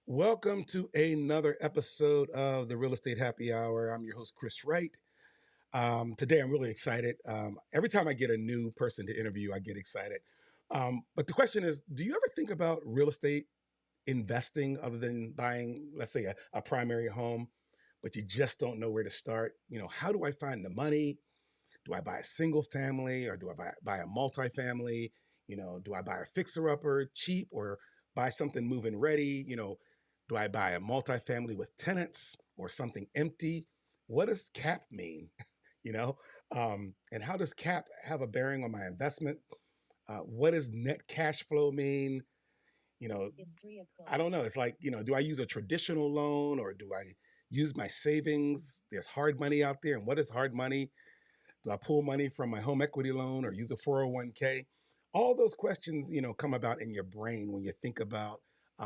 Welcome to another episode of the Real Estate Happy Hour. I'm your host, Chris Wright. Today, I'm really excited. Every time I get a new person to interview, I get excited. But the question is, do you ever think about real estate investing other than buying, let's say, a primary home, but you just don't know where to start? How do I find the money? Do I buy a single family or do I buy a multifamily? Do I buy a fixer upper cheap or buy something move-in ready? Do I buy a multifamily with tenants or something empty? What does cap mean? you know, and how does cap have a bearing on my investment? What does net cash flow mean? You know, I don't know. It's like, do I use a traditional loan or do I use my savings? There's hard money out there. And what is hard money? Do I pull money from my home equity loan or use a 401k? All those questions, come about in your brain when you think about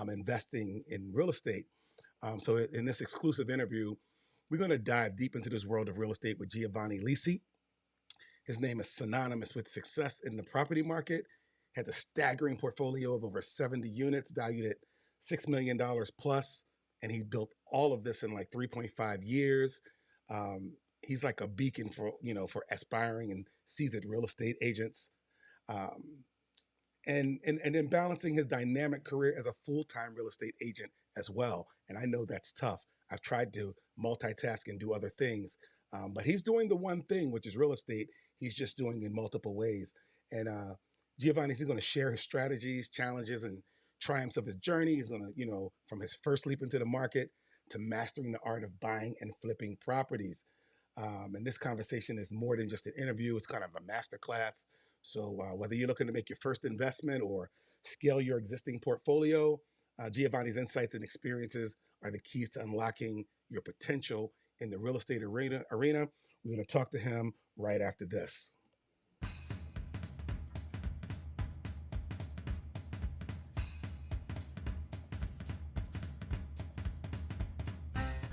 investing in real estate. So in this exclusive interview, we're going to dive deep into this world of real estate with Giovanni Lisi. His name is synonymous with success in the property market, has a staggering portfolio of over 70 units valued at $6 million plus, and he built all of this in like 3.5 years. He's like a beacon for aspiring and seasoned real estate agents. Um, and then balancing his dynamic career as a full-time real estate agent as well. And I know that's tough. I've tried to multitask and do other things, but he's doing the one thing, which is real estate. He's just doing in multiple ways. And Giovanni's going to share his strategies, challenges, and triumphs of his journey. He's going to, from his first leap into the market to mastering the art of buying and flipping properties. And this conversation is more than just an interview. It's kind of a masterclass. So whether you're looking to make your first investment or scale your existing portfolio, Giovanni's insights and experiences are the keys to unlocking your potential in the real estate arena. We're going to talk to him right after this.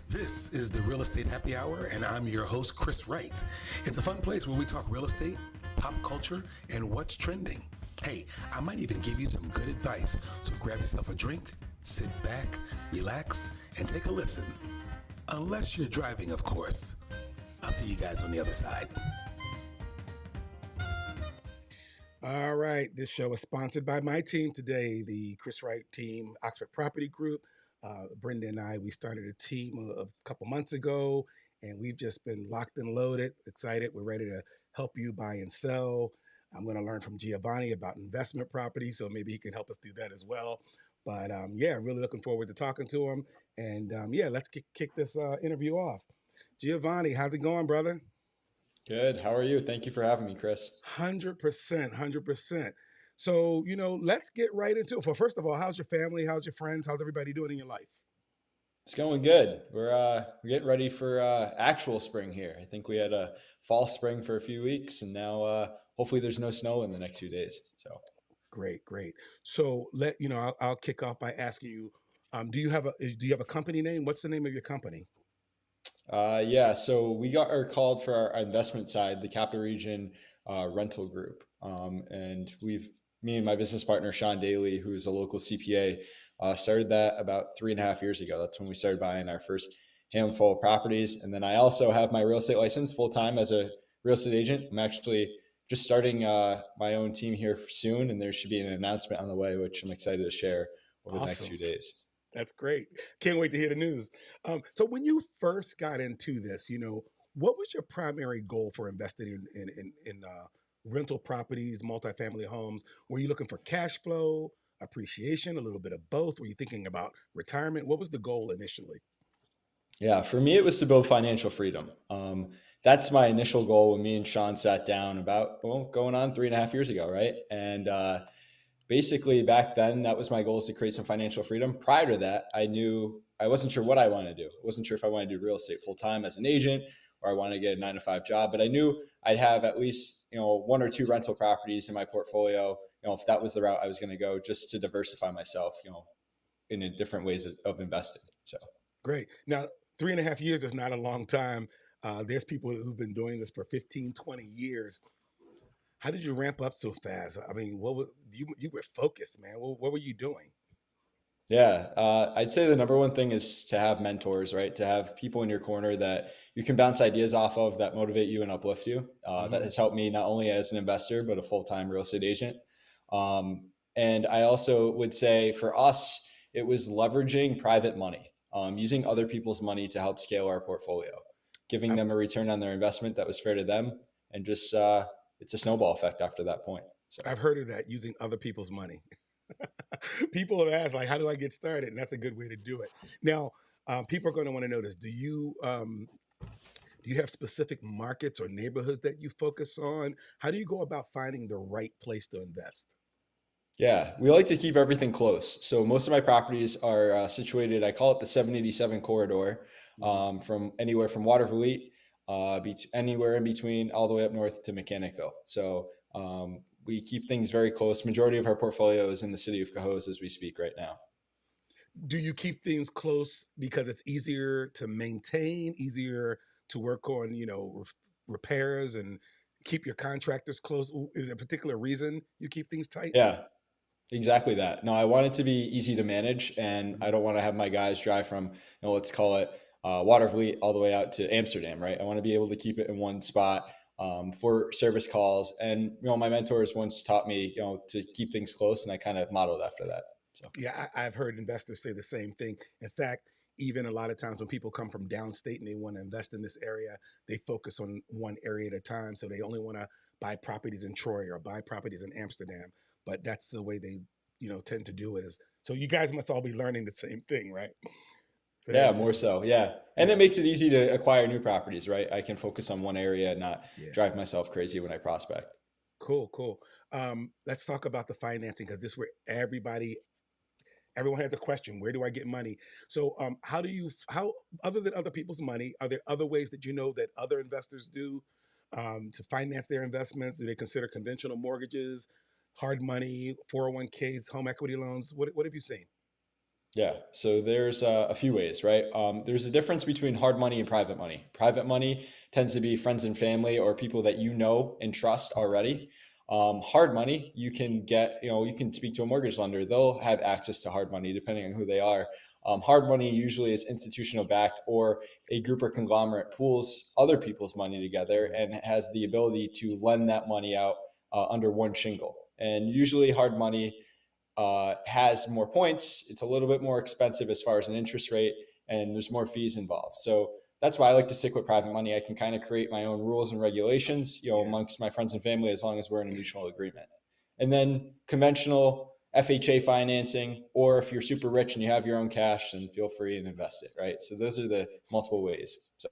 This is the Real Estate Happy Hour, and I'm your host, Chris Wright. It's a fun place where we talk real estate, pop culture, and what's trending. Hey, I might even give you some good advice, so grab yourself a drink, sit back, relax, and take a listen. Unless you're driving, of course. I'll see you guys on the other side. All right, this show is sponsored by my team today, the Chris Wright team, Oxford Property Group. Brenda and I, we started a team a couple months ago, and we've just been locked and loaded, excited. We're ready to help you buy and sell. I'm going to learn from Giovanni about investment property, so maybe he can help us do that as well. But yeah, really looking forward to talking to him. And yeah, let's kick this interview off. Giovanni, how's it going, brother? Good. How are you? Thank you for having me, Chris. 100%, 100%. So, let's get right into it. Well, first of all, how's your family? How's your friends? How's everybody doing in your life? It's going good. We're getting ready for actual spring here. I think we had a fall spring for a few weeks, and now hopefully there's no snow in the next few days. So Great, great. So I'll kick off by asking you, do you have a company name? What's the name of your company? yeah, so we got our called for our investment side, the Capital Region Rental Group, and me and my business partner Sean Daly, who is a local CPA, started that about 3.5 years ago. That's when we started buying our first handful of properties, and then I also have my real estate license full time as a real estate agent. I'm actually just starting my own team here soon, and there should be an announcement on the way, which I'm excited to share over the next Awesome. few days. That's great. Can't wait to hear the news. So when you first got into this, what was your primary goal for investing in rental properties, multifamily homes? Were you looking for cash flow, appreciation, a little bit of both? Were you thinking about retirement? What was the goal initially? Yeah, for me, it was to build financial freedom. That's my initial goal when me and Sean sat down about, well, going on 3.5 years ago, right? And basically, back then, that was my goal, is to create some financial freedom. Prior to that, I wasn't sure what I wanted to do. I wasn't sure if I wanted to do real estate full time as an agent, or I wanted to get a 9 to 5 job. But I knew I'd have at least one or two rental properties in my portfolio. If that was the route I was going to go, just to diversify myself, in different ways of investing. So. Great. Now, 3.5 years is not a long time. There's people who've been doing this for 15, 20 years. How did you ramp up so fast? I mean, what was you were focused, man. What were you doing? Yeah, I'd say the number one thing is to have mentors, right? To have people in your corner that you can bounce ideas off of that motivate you and uplift you. That Hmm. has helped me not only as an investor, but a full time real estate agent. And I also would say for us, it was leveraging private money, using other people's money to help scale our portfolio, giving I've, them a return on their investment that was fair to them. And just, it's a snowball effect after that point. So. I've heard of that, using other people's money. People have asked, like, how do I get started? And that's a good way to do it. Now, people are going to want to know this. Do you have specific markets or neighborhoods that you focus on? How do you go about finding the right place to invest? Yeah, we like to keep everything close. So most of my properties are situated, I call it the 787 corridor, Mhm. from anywhere from Watervliet, anywhere in between, all the way up north to Mechanicville. So we keep things very close. Majority of our portfolio is in the city of Cohoes as we speak right now. Do you keep things close because it's easier to maintain, easier to work on, repairs and keep your contractors close? Is there a particular reason you keep things tight? Yeah, exactly that. No, I want it to be easy to manage, and I Mhm. don't want to have my guys drive from, let's call it Watervliet all the way out to Amsterdam, right? I want to be able to keep it in one spot for service calls. And my mentors once taught me, to keep things close, and I kind of modeled after that. So Yeah, I've heard investors say the same thing. In fact, even a lot of times when people come from downstate and they want to invest in this area, they focus on one area at a time. So they only want to buy properties in Troy or buy properties in Amsterdam. But that's the way they, tend to do it. Is so you guys must all be learning the same thing, right? So yeah, more so, yeah, and it yeah, makes it easy to acquire new properties, right? I can focus on one area and not yeah. drive myself crazy when I prospect. Cool, cool. Let's talk about the financing because this where everyone has a question: where do I get money? So how do you how other than other people's money, are there other ways that that other investors do to finance their investments? Do they consider conventional mortgages, hard money, 401ks, home equity loans? What have you seen? Yeah, so there's a few ways, right? There's a difference between hard money and private money. Private money tends to be friends and family or people that you know and trust already. Hard money, you can get, you can speak to a mortgage lender. They'll have access to hard money depending on who they are. Hard money usually is institutional backed, or a group or conglomerate pools other people's money together Mhm. and has the ability to lend that money out under one shingle. And usually hard money has more points. It's a little bit more expensive as far as an interest rate, and there's more fees involved. So that's why I like to stick with private money. I can kind of create my own rules and regulations, Yeah. amongst my friends and family, as long as we're in a mutual agreement. And then conventional FHA financing, or if you're super rich and you have your own cash, then feel free and invest it, right? So those are the multiple ways. So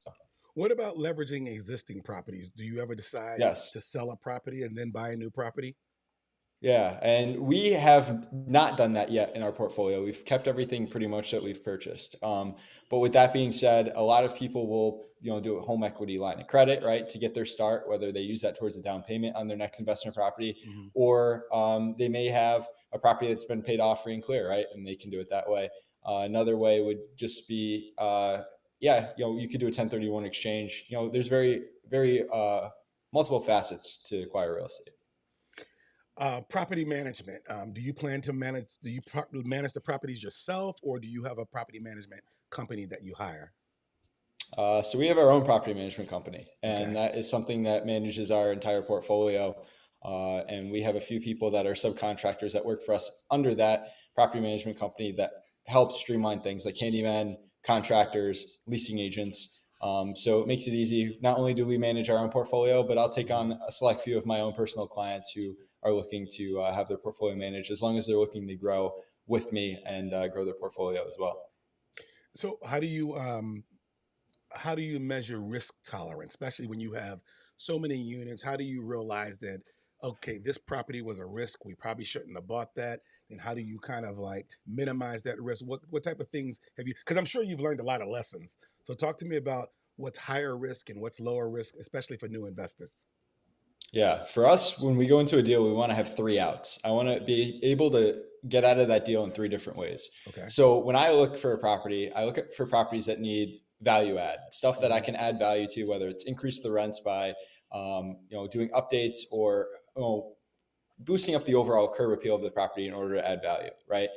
What about leveraging existing properties? Do you ever decide yes. to sell a property and then buy a new property? Yeah, and we have not done that yet in our portfolio. We've kept everything pretty much that we've purchased. But with that being said, a lot of people will, do a home equity line of credit, right, to get their start, whether they use that towards a down payment on their next investment property, Hmm. or they may have a property that's been paid off free and clear, right, and they can do it that way. Another way would just be, yeah, you could do a 1031 exchange. There's very, very multiple facets to acquire real estate. Property management. Do you plan to manage? Do you manage the properties yourself, or do you have a property management company that you hire? So we have our own property management company, and Okay. that is something that manages our entire portfolio. And we have a few people that are subcontractors that work for us under that property management company that helps streamline things like handymen, contractors, leasing agents. So it makes it easy. Not only do we manage our own portfolio, but I'll take Mhm. on a select few of my own personal clients who are looking to have their portfolio managed, as long as they're looking to grow with me and grow their portfolio as well. So how do you measure risk tolerance, especially when you have so many units? How do you realize that okay, this property was a risk, we probably shouldn't have bought that? And how do you kind of like minimize that risk? What type of things have you, because I'm sure you've learned a lot of lessons. So talk to me about what's higher risk and what's lower risk, especially for new investors. Yeah, for us, when we go into a deal, we want to have three outs. I want to be able to get out of that deal in three different ways. Okay. So when I look for a property, I look for properties that need value add, stuff that I Hmm. can add value to, whether it's increase the rents by, doing updates, or boosting up the overall curb appeal of the property in order to add value, right?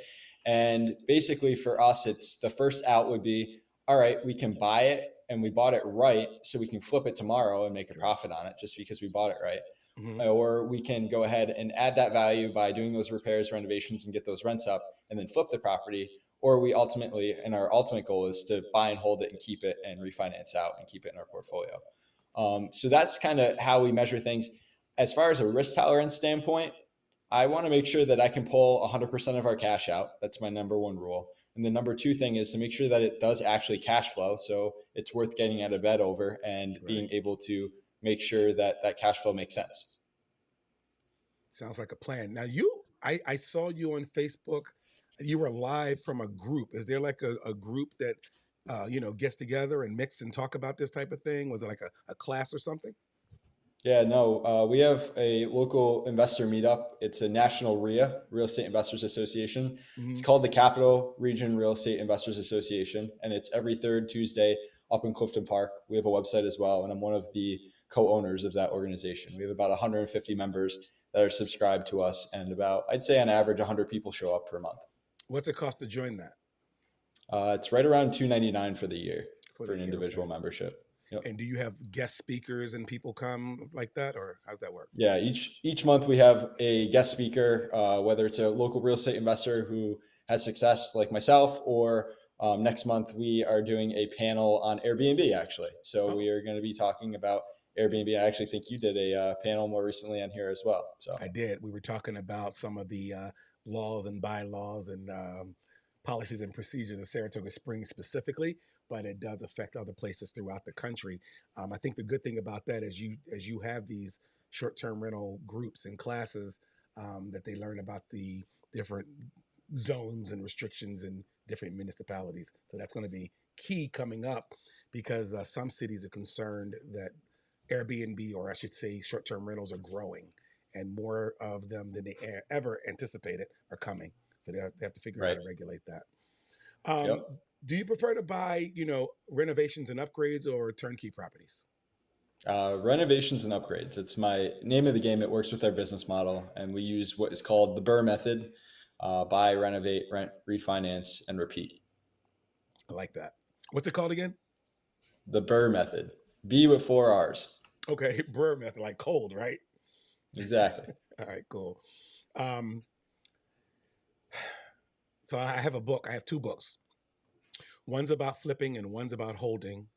And basically for us, it's the first out would be, all right, we can buy it and we bought it right, so we can flip it tomorrow and make a Right. profit on it just because we bought it right. Hmm. Or we can go ahead and add that value by doing those repairs, renovations, and get those rents up and then flip the property. Or we ultimately, and our ultimate goal is to buy and hold it and keep it and refinance out and keep it in our portfolio. So that's kind of how we measure things. As far as a risk tolerance standpoint, I want to make sure that I can pull 100% of our cash out. That's my number one rule. And the number two thing is to make sure that it does actually cash flow. So it's worth getting out of bed over and Right. being able to make sure that that cash flow makes sense. Sounds like a plan. Now I saw you on Facebook. You were live from a group. Is there like a group that gets together and mix and talk about this type of thing? Was it like a class or something? Yeah, no, we have a local investor meetup. It's a national RIA, Real Estate Investors Association. It's Hmm. called the Capital Region Real Estate Investors Association, and it's every third Tuesday up in Clifton Park. We have a website as well, and I'm one of the co-owners of that organization. We have about 150 members that are subscribed to us, and about, I'd say on average, 100 people show up per month. What's it cost to join that It's right around $299 for the year for for the an year? Okay. individual membership. Yep. And do you have guest speakers and people come like that, or how's that work? Yeah, each month we have a guest speaker, whether it's a local real estate investor who has success like myself, or next month we are doing a panel on Airbnb actually. So Oh, we are going to be talking about Airbnb. I actually think you did a panel more recently on here as well. So I did. We were talking about some of the laws and bylaws and policies and procedures of Saratoga Springs specifically, but it does affect other places throughout the country. I think the good thing about that is you have these short-term rental groups and classes that they learn about the different zones and restrictions in different municipalities. So that's going to be key coming up because some cities are concerned that Airbnb, or I should say, short-term rentals are growing and more of them than they ever anticipated are coming. So they have to figure out how right. to regulate that. Um, Yep. do you prefer to buy, renovations and upgrades or turnkey properties? Renovations and upgrades. It's my name of the game. It works with our business model, and we use what is called the Burr method: buy, renovate, rent, refinance, and repeat. I like that. What's it called again? The Burr method. B with four R's. Okay, Brewer method, like cold, right? Exactly. All right, cool. Um, so I have a book. I have two books. One's about flipping and one's about holding.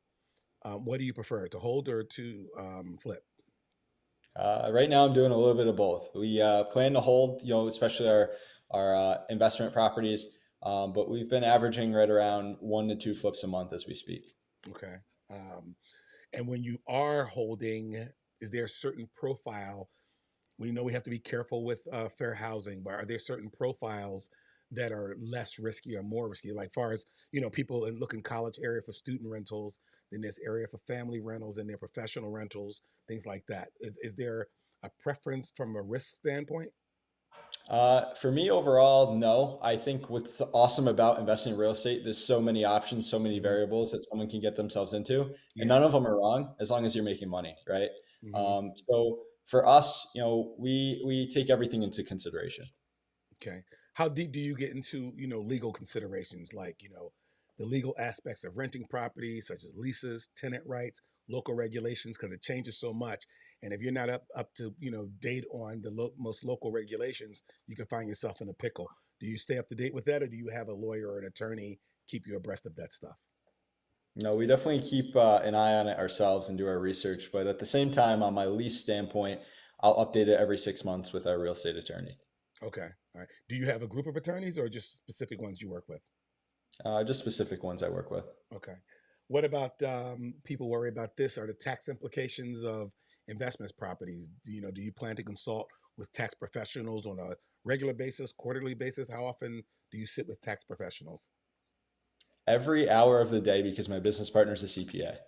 What do you prefer, to hold or to flip? Right now, I'm doing a little bit of both. We plan to hold, especially our investment properties, but we've been averaging right around 1 to 2 flips a month as we speak. Okay. Um, and when you are holding, is there a certain profile? We know we have to be careful with fair housing, but are there certain profiles that are less risky or more risky? Like far as people look in college area for student rentals, then there's area for family rentals, and their professional rentals, things like that. Is there a preference from a risk standpoint? For me overall, no. I think what's awesome about investing in real estate, there's so many options, so many Hmm. variables that someone can get themselves into, and Yeah. none of them are wrong as long as you're making money, right? Hmm. So for us, we take everything into consideration. Okay. How deep do you get into, legal considerations like, the legal aspects of renting property, such as leases, tenant rights, local regulations, because it changes so much. And if you're not up to, date on the most local regulations, you can find yourself in a pickle. Do you stay up to date with that, or do you have a lawyer or an attorney keep you abreast of that stuff? No, we definitely keep an eye on it ourselves and do our research. But at the same time, on my lease standpoint, I'll update it every 6 months with our real estate attorney. Okay. All right. Do you have a group of attorneys or just specific ones you work with? Just specific ones I work with. Okay. What about people worry about this? Are the tax implications of investments properties? Do you plan to consult with tax professionals on a regular basis, quarterly basis? How often do you sit with tax professionals? Every hour of the day because my business partner is a CPA.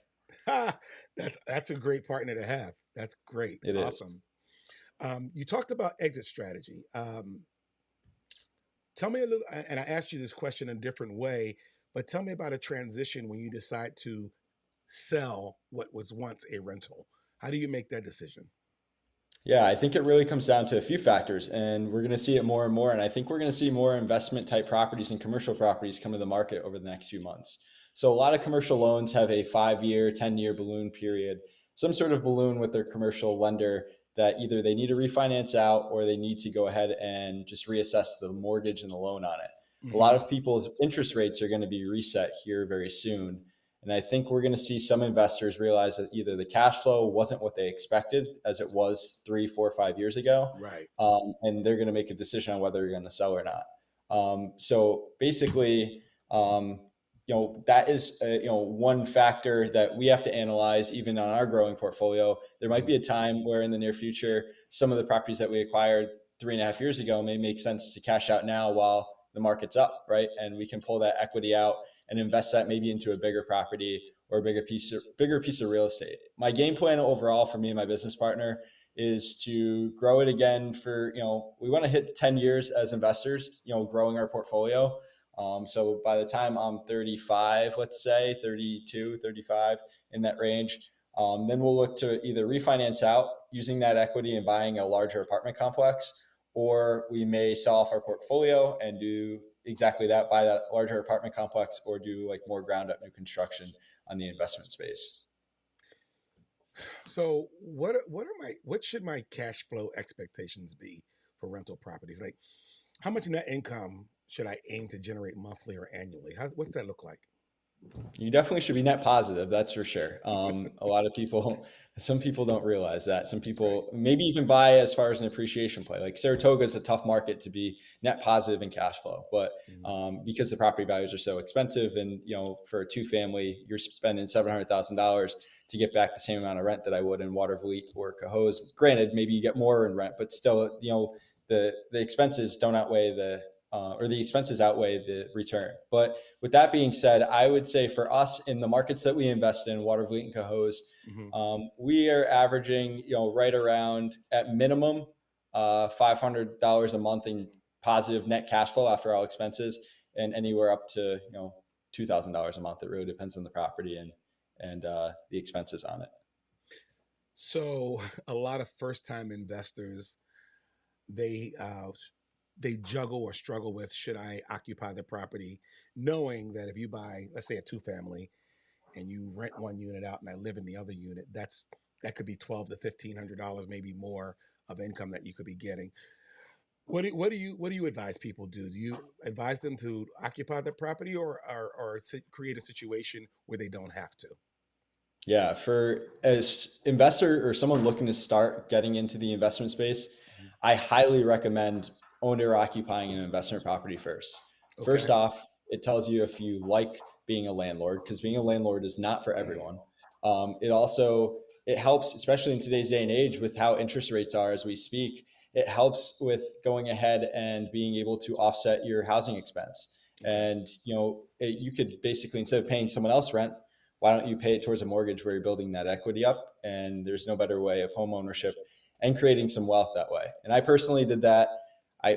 That's a great partner to have. That's great. It is. Awesome. You talked about exit strategy. Tell me a little, and I asked you this question in a different way, but tell me about a transition when you decide to sell what was once a rental. How do you make that decision? Yeah, I think it really comes down to a few factors, and we're going to see it more and more. And I think we're going to see more investment type properties and commercial properties come to the market over the next few months. So, a lot of commercial loans have a 5 year, 10-year balloon period, some sort of balloon with their commercial lender that either they need to refinance out or they need to go ahead and just reassess the mortgage and the loan on it. A lot Hmm. of people's interest rates are going to be reset here very soon. And I think we're going to see some investors realize that either the cash flow wasn't what they expected as it was 3, 4, 5 years ago, Right. and they're going to make a decision on whether they're going to sell or not. So basically, that is one factor that we have to analyze even on our growing portfolio. There might Hmm. be a time where in the near future, some of the properties that we acquired 3.5 years ago may make sense to cash out now while the market's up, right? And we can pull that equity out and invest that maybe into a bigger property or a bigger piece of real estate. My game plan overall for me and my business partner is to grow it again for, we want to hit 10 years as investors, growing our portfolio. So by the time I'm 35, let's say 32, 35 in that range, then we'll look to either refinance out using that equity and buying a larger apartment complex, or we may sell off our portfolio and do exactly that, buy that larger apartment complex, or do like more ground up new construction on the investment space. So what should my cash flow expectations be for rental properties? Like, how much net income should I aim to generate monthly or annually? What's that look like? You definitely should be net positive, that's for sure. A lot of people, some people don't realize that. Some Right. people maybe even buy as far as an appreciation play. Like Saratoga is a tough market to be net positive in cash flow, but Mhm. because the property values are so expensive, and for a two family, you're spending $700,000 to get back the same amount of rent that I would in Watervliet or Cohoes. Granted, maybe you get more in rent, but still, the expenses don't outweigh or the expenses outweigh the return. But with that being said, I would say for us in the markets that we invest in, Watervliet and Cohoes, Mhm. we are averaging, right around at minimum $500 a month in positive net cash flow after all expenses, and anywhere up to $2,000 a month. It really depends on the property and the expenses on it. So a lot of first time investors, they they juggle or struggle with, should I occupy the property, knowing that if you buy, let's say, a two family and you rent one unit out and I live in the other unit, that could be $1,200 to $1,500, maybe more, of income that you could be getting. What do you advise people do? Do you advise them to occupy the property, or create a situation where they don't have to? Yeah, for as investor or someone looking to start getting into the investment space, Mhm. I highly recommend owner occupying an investment property first. First Okay. off, it tells you if you like being a landlord, because being a landlord is not for Mm. everyone. It helps, especially in today's day and age, with how interest rates are as we speak. It helps with going ahead and being able to offset your housing expense. Okay. And you could basically, instead of paying someone else rent, why don't you pay it towards a mortgage where you're building that equity up? And there's no better way of home ownership and creating some wealth that way. And I personally did that. I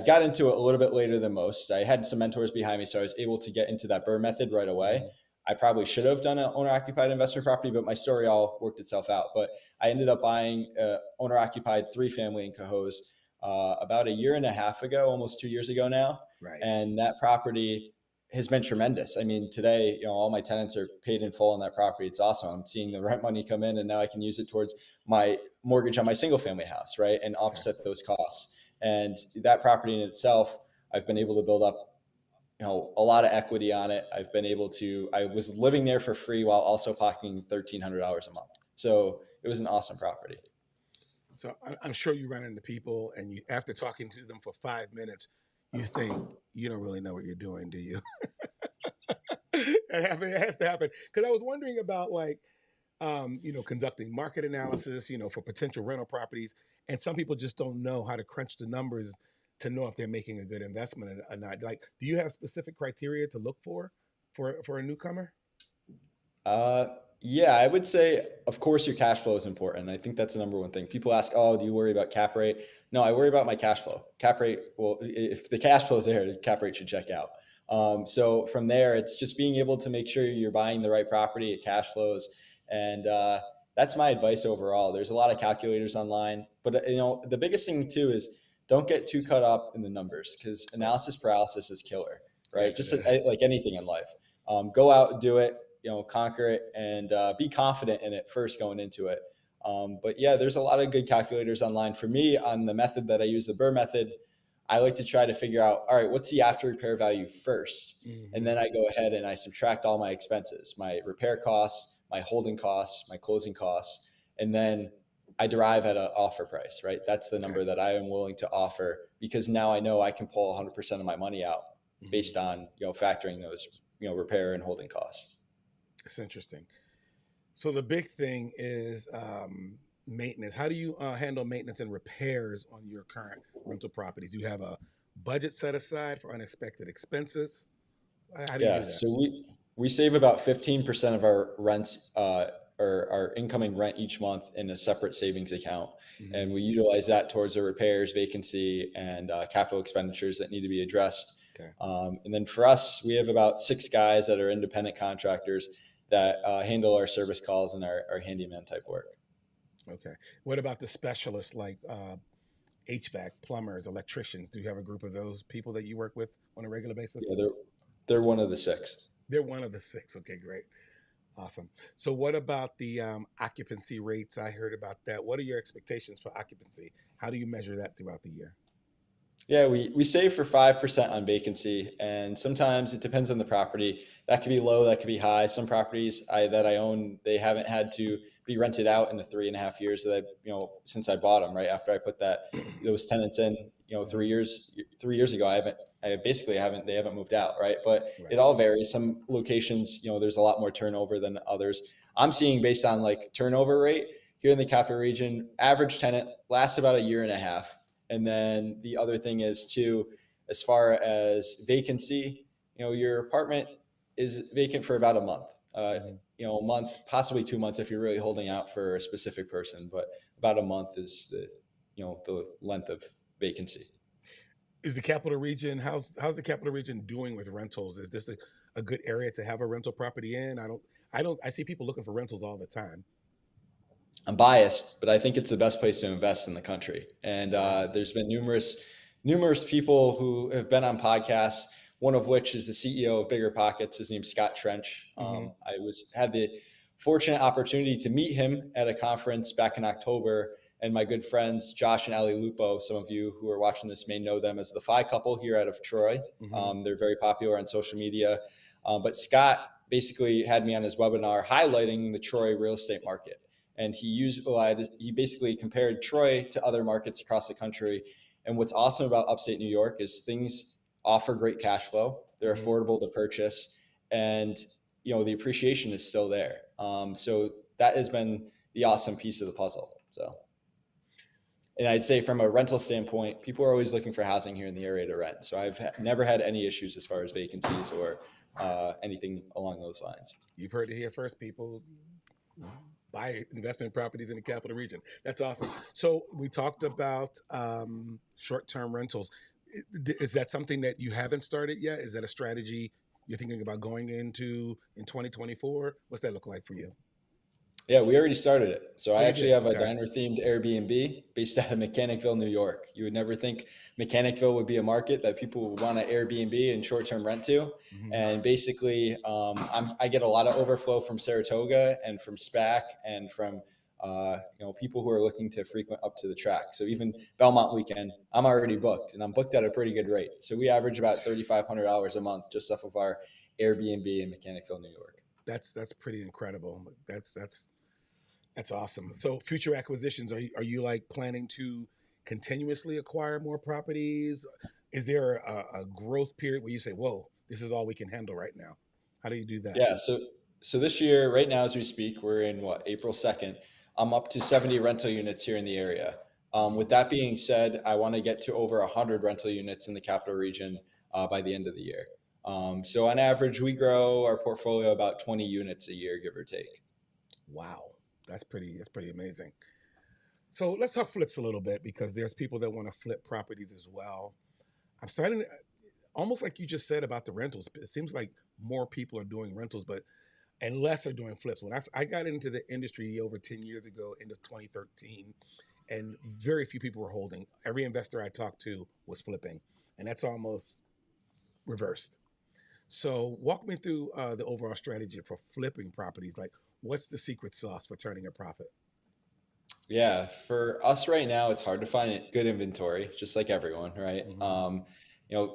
got into it a little bit later than most. I had some mentors behind me, so I was able to get into that burr method right away. Hmm. I probably should have done an owner occupied investment property, but my story all worked itself out. But I ended up buying owner occupied three family in Cohoes about a year and a half ago, almost 2 years ago now. Right. And that property has been tremendous. I mean, today, all my tenants are paid in full on that property. It's awesome. I'm seeing the rent money come in, and now I can use it towards my mortgage on my single family house, right? And Okay. offset those costs. And that property in itself, I've been able to build up, a lot of equity on it. I was living there for free while also pocketing $1,300 a month. So it was an awesome property. So I'm sure you run into people, and after talking to them for 5 minutes, you think you don't really know what you're doing, do you? It has to happen, because I was wondering about, like, conducting market analysis, for potential rental properties, and some people just don't know how to crunch the numbers to know if they're making a good investment or not. Like, do you have specific criteria to look for a newcomer? Yeah, I would say, of course, your cash flow is important. I think that's the number one thing. People ask, "Oh, do you worry about cap rate?" No, I worry about my cash flow. Cap rate, well, if the cash flow is there, the cap rate should check out. So from there, it's just being able to make sure you're buying the right property, it cash flows, and that's my advice overall. There's a lot of calculators online, but the biggest thing too is don't get too caught up in the numbers, because Right. analysis paralysis is killer, right? Yes, it Just is. like anything in life. Go out and do it, conquer it, and be confident in it first going into it. But yeah, there's a lot of good calculators online. For me, on the method that I use, the Burr method, I like to try to figure out, all right, what's the after repair value first? And Hmm. then I go ahead and I subtract all my expenses, my repair costs, my holding costs, my closing costs, and then I derive at an offer price, right? That's the Okay. number that I am willing to offer, because now I know I can pull 100% of my money out Hmm. based on, factoring those, repair and holding costs. It's interesting. So the big thing is maintenance. How do you handle maintenance and repairs on your current rental properties? Do you have a budget set aside for unexpected expenses? How do you do Yeah, that? so we save about 15% of our rents, or our incoming rent each month, in a separate savings account, Hmm. and we utilize that towards the repairs, vacancy, and capital expenditures that need to be addressed. Okay. And then for us, we have about 6 guys that are independent contractors that handle our service calls and our handyman type work. Okay. What about the specialists like HVAC, plumbers, electricians? Do you have a group of those people that you work with on a regular basis? Yeah, they're one of the 6. They're one of the six. Okay, great. Awesome. So, what about the occupancy rates? I heard about that. What are your expectations for occupancy? How do you measure that throughout the year? Yeah, we save for 5% on vacancy, and sometimes it depends on the property. That could be low, that could be high. Some properties that I own, they haven't had to be rented out in the 3.5 years that since I bought them. Right after I put those tenants in, Hmm. 3 years ago, I basically haven't they haven't moved out. Right, but it Right. all varies. Some locations, there's a lot more turnover than others. I'm seeing, based on like turnover rate here in the capital region, average tenant lasts about a year and a half. And then the other thing is too, as far as vacancy, your apartment is vacant for about a month. Hmm. A month, possibly 2 months if you're really holding out for a specific person, but about a month is the length of vacancy. Is the capital region how's the capital region doing with rentals? Is this a good area to have a rental property in? I see people looking for rentals all the time. I'm biased, but I think it's the best place to invest in the country. And Wow. there's been numerous people who have been on podcasts. One of which is the CEO of Bigger Pockets. His name's Scott Trench. Hmm. I had the fortunate opportunity to meet him at a conference back in October. And my good friends Josh and Ali Lupo, some of you who are watching this may know them as the Phi Couple here out of Troy. Hmm. They're very popular on social media. But Scott basically had me on his webinar highlighting the Troy real estate market, and he basically compared Troy to other markets across the country. And what's awesome about upstate New York is things offer great cash flow. They're Hmm. affordable to purchase, and the appreciation is still there. So that has been the awesome piece of the puzzle. So, and I'd say from a rental standpoint, people are always looking for housing here in the area to rent. So I've never had any issues as far as vacancies or anything along those lines. You've heard it here first, people. Buy investment properties in the capital region. That's awesome. So we talked about short-term rentals. Is that something that you haven't started yet? Is that a strategy you're thinking about going into in 2024? What's that look like for you? Yeah, we already started it. So Oh, I you actually did. have a Okay. diner themed Airbnb based out of Mechanicville, New York. You would never think Mechanicville would be a market that people would want to Airbnb and short term rent to. Hmm. And basically, I get a lot of overflow from Saratoga and from SPAC and from people who are looking to frequent up to the track. So even Belmont weekend, I'm already booked, and I'm booked at a pretty good rate. So we average about $3,500 a month just off of our Airbnb in Mechanicville, New York. That's pretty incredible. That's awesome. So future acquisitions, are you like planning to continuously acquire more properties? Is there a growth period where you say, "Whoa, this is all we can handle right now"? How do you do that? Yeah. So this year, right now as we speak, we're in April 2nd. I'm up to 70 rental units here in the area. With Hmm. that being said, I want to get to over 100 rental units in the capital region by the end of the year. So on average, we grow our portfolio about 20 units a year, give or take. Wow, that's pretty amazing. So let's talk flips a little bit because there's people that want to flip properties as well. I'm starting almost like you just said about the rentals. It seems like more people are doing rentals, but and less are doing flips. When I got into the industry over 10 years ago, into 2013, and very few people were holding. Every investor I talked to was flipping, and that's almost reversed. So, walk me through the overall strategy for flipping properties. Like, what's the secret sauce for turning a profit? Yeah, for us right now, it's hard to find good inventory, just like everyone, right? Mm-hmm.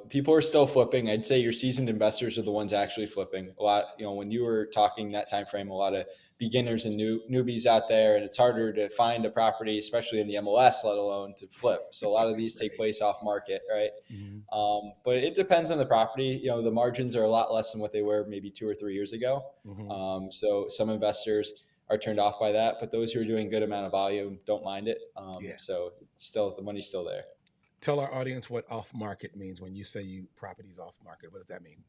People are still flipping. I'd say your seasoned investors are the ones actually flipping. A lot, when you were talking that time frame, a lot of beginners and newbies out there, and it's harder to find a property, especially in the MLS, let alone to flip. So a lot of these take Right. place off market, right? Mm-hmm. But it depends on the property. The margins are a lot less than what they were maybe 2 or 3 years ago. Mm-hmm. So some investors are turned off by that, but those who are doing good amount of volume don't mind it. Yeah. So still, the money's still there. Tell our audience what off market means when you say you properties off market. What does that mean?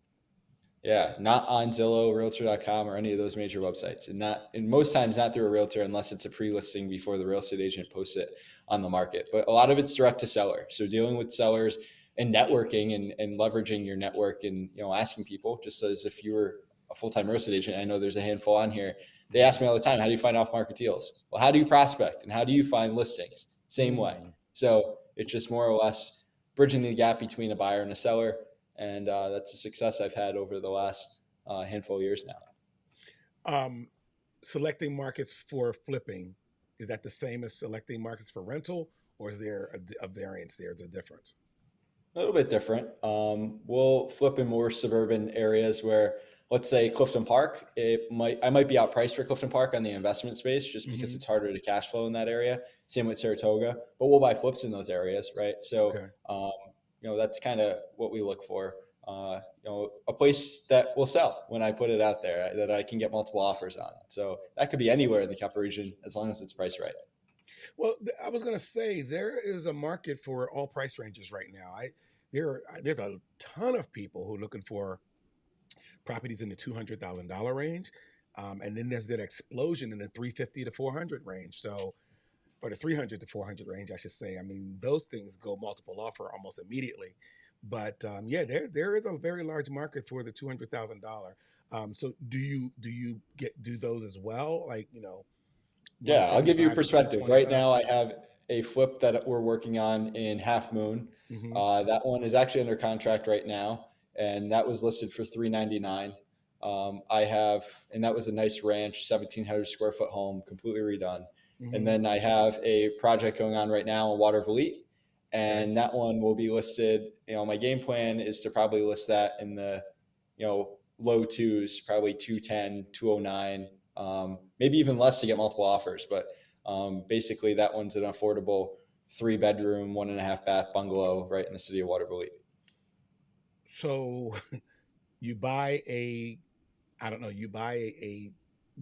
Yeah, not on Zillow, Realtor.com, or any of those major websites, and most times not through a realtor unless it's a pre-listing before the real estate agent posts it on the market. But a lot of it's direct to seller, so dealing with sellers and networking and leveraging your network and asking people, just as if you were a full-time real estate agent. I know there's a handful on here. They Mm-hmm. ask me all the time, how do you find off-market deals? Well, how do you prospect and how do you find listings? Same way. Mm. So it's just more or less bridging the gap between a buyer and a seller, and that's a success I've had over the last handful of years now. Um, Selecting markets for flipping, is that the same as selecting markets for rental, or is there a variance there? Is a difference? A little bit different. We'll flip in more suburban areas where, let's say Clifton Park, I might be outpriced for Clifton Park on the investment space just because Mm-hmm. it's harder to cash flow in that area. Same with Saratoga, but we'll buy flips in those areas, right? So, Okay. that's kind of what we look for. A place that will sell when I put it out there that I can get multiple offers on. So that could be anywhere in the Capital Region as long as it's priced right. Well, I was going to say there is a market for all price ranges right now. There's a ton of people who are looking for properties in the $200,000 range, and then there's that explosion in the 350 to 400 range. So, or the 300 to 400 range, I should say. I mean, those things go multiple offer almost immediately. But yeah, there is a very large market for the $200,000. So do those as well? Like Yeah, I'll give you 175 to perspective. Right 225. now, I have a flip that we're working on in Half Moon. Mm-hmm. That one is actually under contract right now, and that was listed for 399. And that was a nice ranch, 1,700 square foot home, completely redone. And Mm-hmm. then I have a project going on right now in Water Valete, Okay. and that one will be listed. My game plan is to probably list that in the, low twos, probably 210, 209, maybe even less to get multiple offers. But basically, that one's an affordable 3 bedroom, 1.5 bath bungalow right in the city of Waterville. So you buy a, I don't know, you buy a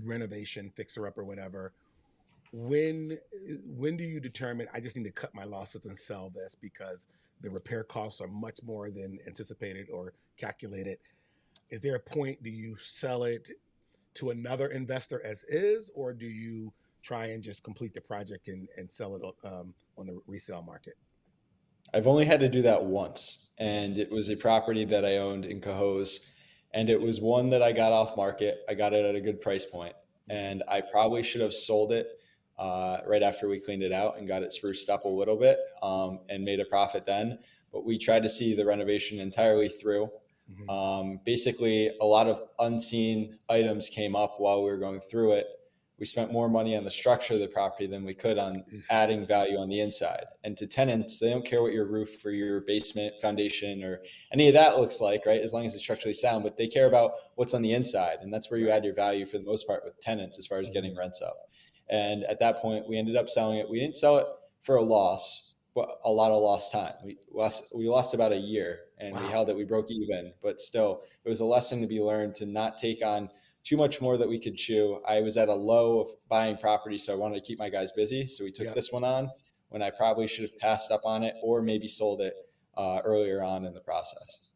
renovation fixer up or whatever. When when do you determine I just need to cut my losses and sell this because the repair costs are much more than anticipated or calculated? Is there a point, do you sell it to another investor as is, or do you try and just complete the project and sell it on the resale market? I've only had to do that once, Mm-hmm. and it was a property that I owned in Cohoes, and it was one that I got off market. I got it at a good price point, Mm-hmm. and I probably should have sold it right after we cleaned it out and got it spruced up a little bit, and made a profit then. But we tried to see the renovation entirely through. Mm-hmm. Basically, a lot of unseen items came up while we were going through it. We spent more money on the structure of the property than we could on Oof. adding value on the inside. And to tenants, they don't care what your roof or your basement foundation or any of that looks like, right? As long as it's structurally sound, but they care about what's on the inside. And that's where you Right. add your value for the most part with tenants as far as Mm-hmm. getting rents up. And at that point, we ended up selling it. We didn't sell it for a loss, but a lot of lost time. We lost about a year and we Wow. held it. We broke even, but still, it was a lesson to be learned to not take on too much more that we could chew. I was at a low of buying property, so I wanted to keep my guys busy. So we took Yep. this one on when I probably should have passed up on it or maybe sold it earlier on in the process.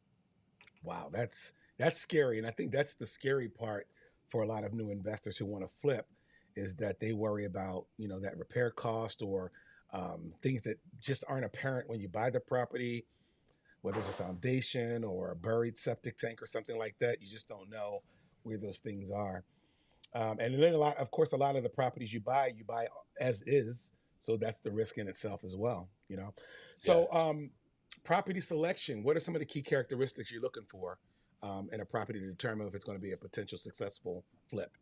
Wow, that's scary, and I think that's the scary part for a lot of new investors who want to flip, is that they worry about that repair cost or things that just aren't apparent when you buy the property, whether it's a foundation or a buried septic tank or something like that. You just don't know where those things are. And then of course, a lot of the properties you buy as is. So that's the risk in itself as well, you know? Yeah. So, property selection, what are some of the key characteristics you're looking for in a property to determine if it's going to be a potential successful flip?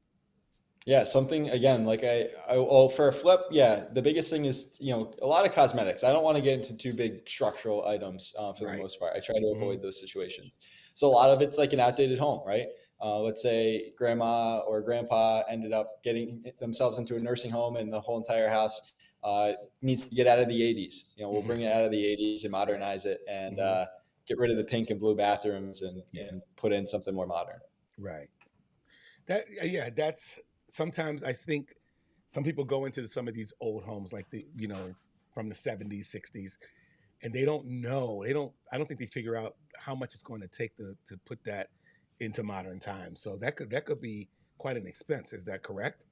Yeah, something again, like well, for a flip, yeah, the biggest thing is, a lot of cosmetics. I don't want to get into too big structural items for the Right. most part. I try to Hmm. avoid those situations. So a lot of it's like an outdated home, right? Let's say grandma or grandpa ended up getting themselves into a nursing home and the whole entire house uh, needs to get out of the 80s. We'll Hmm. bring it out of the 80s and modernize it and Hmm. get rid of the pink and blue bathrooms Yeah. and put in something more modern. Right. Yeah, that's sometimes I think some people go into some of these old homes like from the 70s, 60s, and they don't know. I don't think they figure out how much it's going to take to put that into modern times. So that could be quite an expense. Is that correct?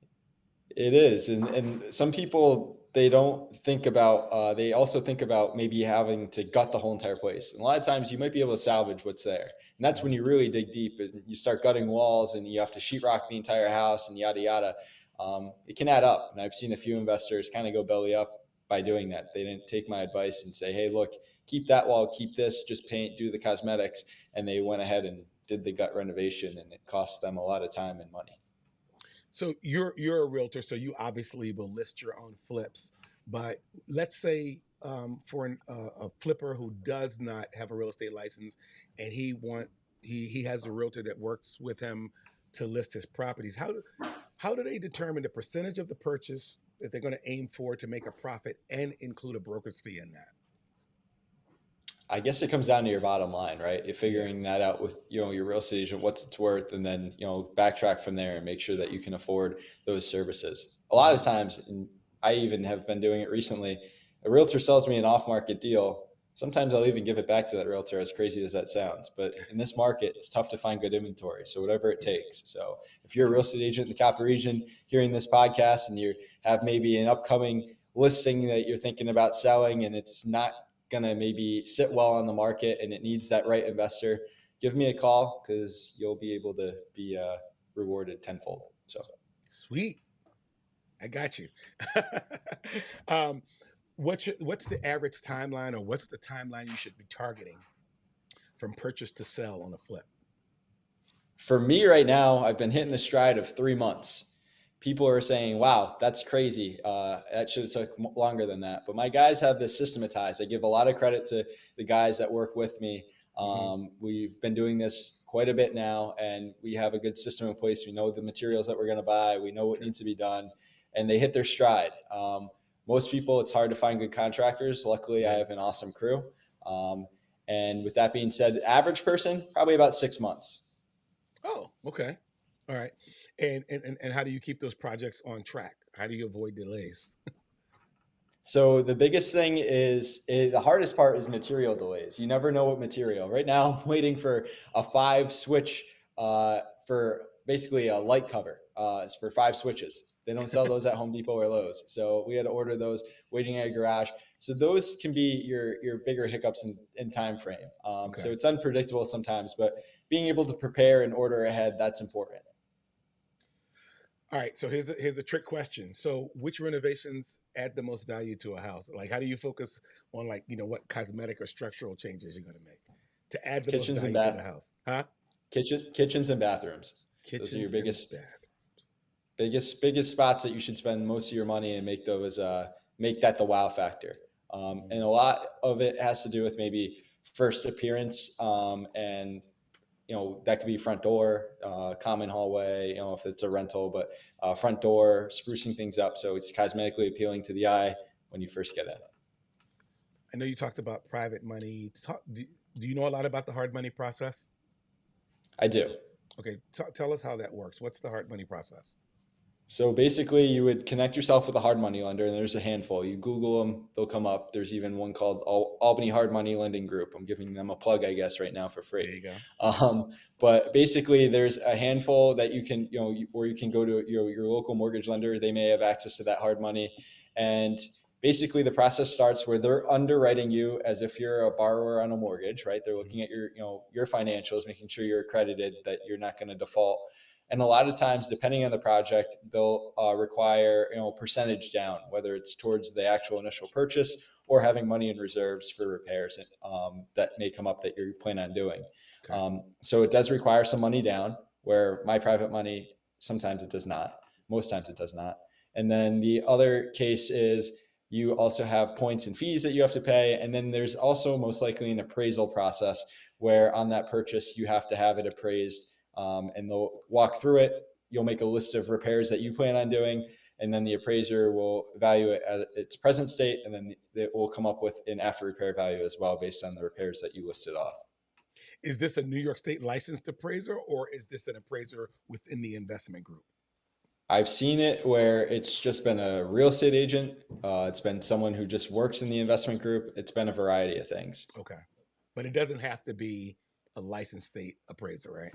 It is, and some people they don't think about. They also think about maybe having to gut the whole entire place. And a lot of times, you might be able to salvage what's there, and that's when Mhm. you really dig deep. And you start gutting walls, and you have to sheetrock the entire house, and yada yada. It can add up, and I've seen a few investors kind of go belly up by doing that. They didn't take my advice and say, "Hey, look, keep that wall, keep this, just paint, do the cosmetics," and they went ahead and did the gut renovation, and it cost them a lot of time and money. So you're a realtor, so you obviously will list your own flips. But let's say for a flipper who does not have a real estate license, and he has a realtor that works with him to list his properties. How do they determine the percentage of the purchase that they're going to aim for to make a profit and include a broker's fee in that? I guess it comes down to your bottom line, right? You're Yeah. figuring that out with, your real estate agent, what's it's worth, and then, backtrack from there and make sure that you can afford those services. A lot Hmm. of times, and I even have been doing it recently, a realtor sells me an off market deal. Sometimes I'll even give it back to that realtor, as crazy as that sounds. But in this market, it's tough to find good inventory. So whatever it Yeah. takes. So if you're a real estate agent in the Capital region hearing this podcast and you have maybe an upcoming listing that you're thinking about selling and it's not going to maybe sit well on the market and it needs that right investor, give me a call because you'll be able to be rewarded tenfold. So Sweet. I got you. um, what's the average timeline, or what's the timeline you should be targeting from purchase to sell on a flip? for me right now, I've been hitting the stride of 3 months. People are saying, "Wow, that's crazy. That should have took longer than that." But my guys have this systematized. I give a lot of credit to the guys that work with me. Hmm. We've been doing this quite a bit now, and we have a good system in place. We know the materials that we're going to buy. We know what Okay. needs to be done, and they hit their stride. Most people, it's hard to find good contractors. Luckily, I Yeah. have an awesome crew. Um, and with that being said, average person probably about 6 months. Oh, okay. All right. And how do you keep those projects on track? How do you avoid delays? So the biggest thing is the hardest part is material delays. You never know what material. Right now, I'm waiting for a 5 switch for basically a light cover. It's for 5 switches. They don't sell those at Home Depot or Lowe's, so we had to order those waiting at a garage. So those can be your bigger hiccups in time frame. Okay. So it's unpredictable sometimes, but being able to prepare and order ahead, that's important. All right. So here's a trick question. So which renovations add the most value to a house? Like, how do you focus on, like, what cosmetic or structural changes you're going to make to add the most Kitchens and value to the bath house? Huh? kitchens and bathrooms. Those are your Kitchens and biggest baths. biggest spots that you should spend most of your money and make that the wow factor. And a lot of it has to do with maybe first appearance, and that could be front door, common hallway, if it's a rental, but front door, sprucing things up so it's cosmetically appealing to the eye when you first get in. I know you talked about private money. Do you know a lot about the hard money process? I do. Okay, tell us how that works. What's the hard money process? So basically, you would connect yourself with a hard money lender, and there's a handful. You Google them, they'll come up. There's even one called Albany Hard Money Lending Group. I'm giving them a plug, I guess, right now for free. There you go. But basically, there's a handful that you can, where you can go to your local mortgage lender. They may have access to that hard money, and basically, the process starts where they're underwriting you as if you're a borrower on a mortgage, right? They're Mhm. looking at your financials, making sure you're accredited, that you're not going to default, And a lot of times, depending on the project, they'll require percentage down, whether it's towards the actual initial purchase or having money in reserves for repairs that may come up that you plan on doing. Okay. So it does require some money down, where my private money, sometimes it does not. Most times it does not. And then the other case is you also have points and fees that you have to pay. And then there's also most likely an appraisal process where on that purchase, you have to have it appraised, and they'll walk through it. You'll make a list of repairs that you plan on doing, and then the appraiser will value it at its present state, and then it will come up with an after repair value as well based on the repairs that you listed off. Is this a New York State licensed appraiser, or is this an appraiser within the investment group? I've seen it where it's just been a real estate agent. It's been someone who just works in the investment group. It's been a variety of things. Okay. But it doesn't have to be a licensed state appraiser, right?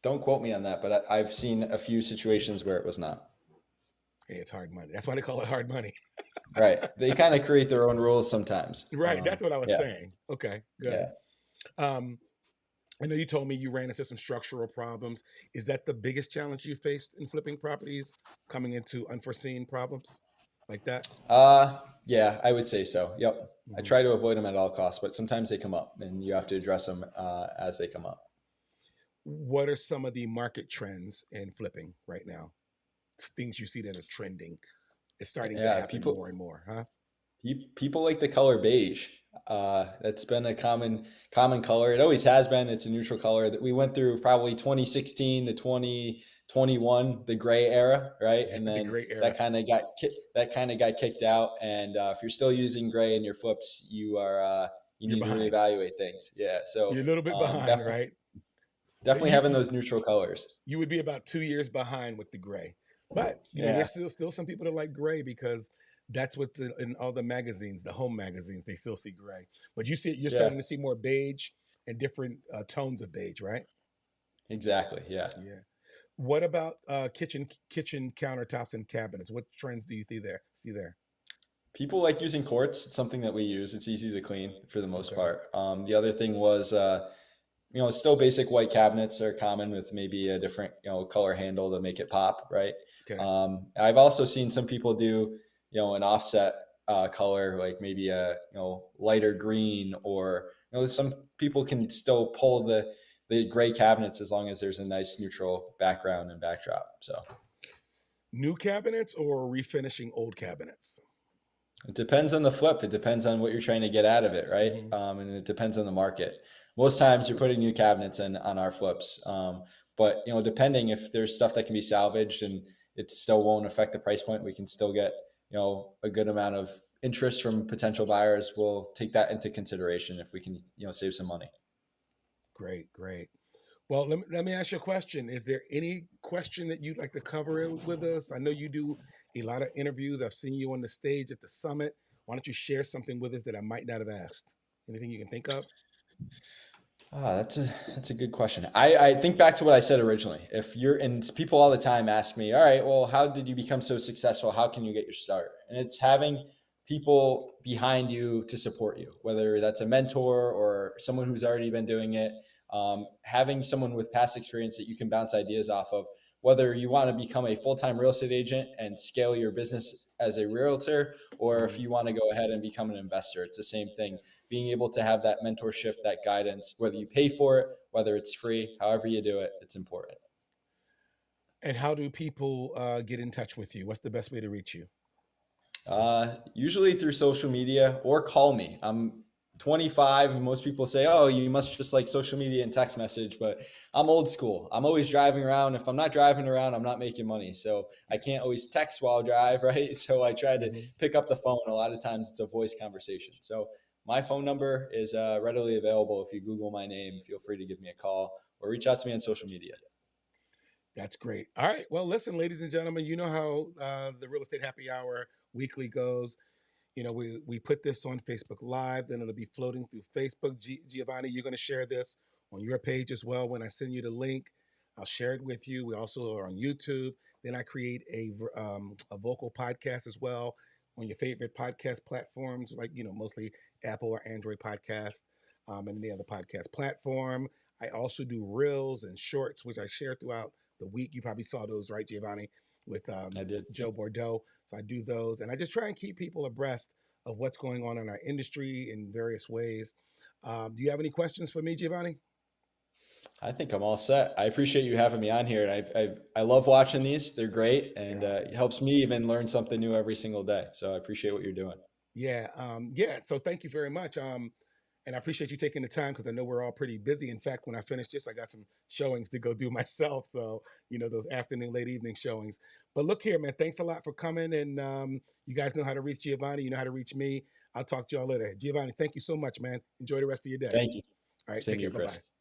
Don't quote me on that, but I've seen a few situations where it was not. Hey, it's hard money. That's why they call it hard money. Right. They kind of create their own rules sometimes. Right. That's what I was Yeah. saying. Okay, good. Yeah. Um, I know you told me you ran into some structural problems. Is that the biggest challenge you faced in flipping properties, coming into unforeseen problems like that? Yeah, I would say so. Yep. I Mhm. try to avoid them at all costs, but sometimes they come up and you have to address them as they come up. What are some of the market trends in flipping right now? Things you see that are trending. It's starting to Yeah, happen more and more, huh? people like the color beige. That's been a common color. It always has been. It's a neutral color that we went through probably 2016 to 2021, the gray era, right? Yeah, And the then gray era. that kind of got kicked out. And if you're still using gray in your flips, you You're need to behind. reevaluate things. Yeah. So You're a little bit behind, definitely right? definitely You, having you those neutral colors. you would be about 2 years behind with the gray, but Yeah. there's still some people that like gray because that's what's in all the magazines, the home magazines. They still see gray, but you're Yeah. starting to see more beige and different tones of beige, right? Exactly. Yeah. Yeah. What about kitchen countertops and cabinets? What trends do you see there? People like using quartz. It's something that we use. It's easy to clean for the most Okay. part. The other thing was, still basic white cabinets are common with maybe a different, color handle to make it pop, right? Okay. I've also seen some people do, an offset color, like maybe a, lighter green, or, some people can still pull the gray cabinets as long as there's a nice neutral background and backdrop. So New cabinets or refinishing old cabinets? it depends on the flip. It depends on what you're trying to get out of it, right? Hmm. And it depends on the market. Most times you're putting new cabinets in on our flips, but depending if there's stuff that can be salvaged and it still won't affect the price point, we can still get a good amount of interest from potential buyers. We'll take that into consideration if we can save some money. Great, great. Well, let me ask you a question. Is there any question that you'd like to cover with us? I know you do a lot of interviews. I've seen you on the stage at the summit. Why don't you share something with us that I might not have asked? Anything you can think of? That's a good question. I think back to what I said originally. If you're and people all the time ask me, all right, well, how did you become so successful? How can you get your start? And it's having people behind you to support you, whether that's a mentor or someone who's already been doing it. Having someone with past experience that you can bounce ideas off of, whether you want to become a full-time real estate agent and scale your business as a realtor, or if Mhm. you want to go ahead and become an investor, it's the same thing. Being able to have that mentorship, that guidance, whether you pay for it, whether it's free, however you do it, it's important. And how do people get in touch with you? What's the best way to reach you? Usually through social media or call me. I'm 25 and most people say, oh, you must just like social media and text message, but I'm old school. I'm always driving around. If I'm not driving around, I'm not making money. So I can't always text while I drive, right? So I try to Hmm. pick up the phone. A lot of times it's a voice conversation. So my phone number is readily available. If you Google my name, feel free to give me a call or reach out to me on social media. That's great. All right. Well, listen, ladies and gentlemen, you know how the Real Estate Happy Hour weekly goes. We put this on Facebook Live, then it'll be floating through Facebook. Giovanni, you're going to share this on your page as well. When I send you the link, I'll share it with you. We also are on YouTube. Then I create a vocal podcast as well on your favorite podcast platforms, like mostly Apple or Android podcast, and any other podcast platform. I also do reels and shorts, which I share throughout the week. You probably saw those, right, Giovanni, with I did. Joe Bordeaux. So I do those, and I just try and keep people abreast of what's going on in our industry in various ways. Do you have any questions for me, Giovanni? I think I'm all set. I appreciate you having me on here, and I love watching these. They're great, and They're it awesome. helps me even learn something new every single day. So I appreciate what you're doing. Yeah, yeah. So thank you very much. And I appreciate you taking the time because I know we're all pretty busy. In fact, when I finish this, I got some showings to go do myself. So those afternoon, late evening showings. But look here, man. Thanks a lot for coming. And you guys know how to reach Giovanni. You know how to reach me. I'll talk to y'all later. Giovanni, thank you so much, man. Enjoy the rest of your day. Thank you. All right, Same take to care. you, Bye bye. Chris.